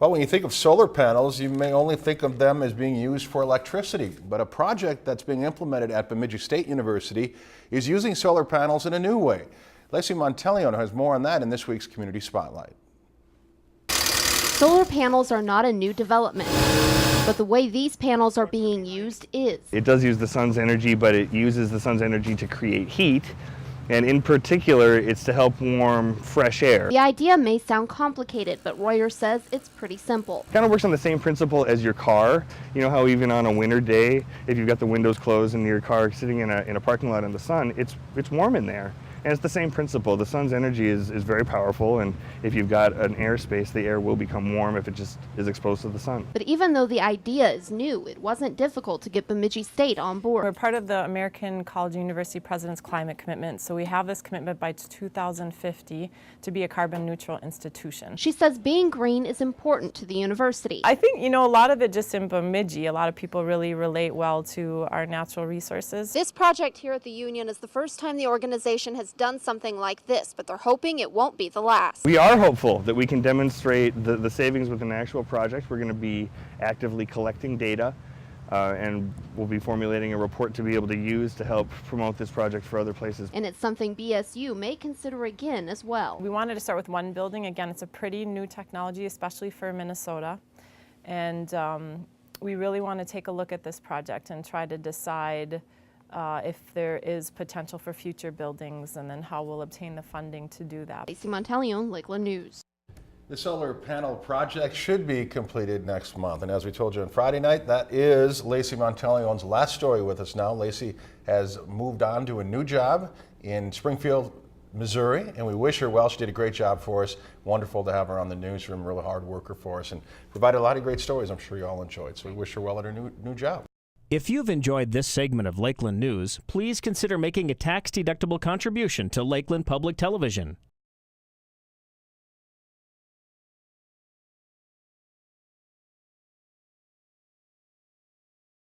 Well, when you think of solar panels, you may only think of them as being used for electricity, but a project that's being implemented at Bemidji State University is using solar panels in a new way. Lacey Monteleone has more on that in this week's Community Spotlight. Solar panels are not a new development, but the way these panels are being used is. It does use the sun's energy, but it uses the sun's energy to create heat. And in particular, it's to help warm fresh air. The idea may sound complicated, but Royer says it's pretty simple. Kind of works on the same principle as your car. You know how even on a winter day, if you've got the windows closed and your car sitting in a parking lot in the sun, it's warm in there. And it's the same principle. The sun's energy is very powerful, and if you've got an airspace, the air will become warm if it just is exposed to the sun. But even though the idea is new, it wasn't difficult to get Bemidji State on board. We're part of the American College and University President's Climate Commitment, so we have this commitment by 2050 to be a carbon neutral institution. She says being green is important to the university. I think, a lot of it just in Bemidji, a lot of people really relate well to our natural resources. This project here at the Union is the first time the organization has done something like this, but they're hoping it won't be the last. We are hopeful that we can demonstrate the savings with an actual project. We're going to be actively collecting data and we'll be formulating a report to be able to use to help promote this project for other places. And it's something BSU may consider again as well. We wanted to start with one building. Again, it's a pretty new technology, especially for Minnesota. And we really want to take a look at this project and try to decide if there is potential for future buildings, and then how we'll obtain the funding to do that. Lacey Monteleone, Lakeland News. The solar panel project should be completed next month, and as we told you on Friday night, that is Lacey Monteleone's last story with us now. Lacey has moved on to a new job in Springfield, Missouri, and we wish her well. She did a great job for us. Wonderful to have her on the newsroom, really hard worker for us, and provided a lot of great stories I'm sure you all enjoyed. So we wish her well at her new job. If you've enjoyed this segment of Lakeland News, please consider making a tax-deductible contribution to Lakeland Public Television.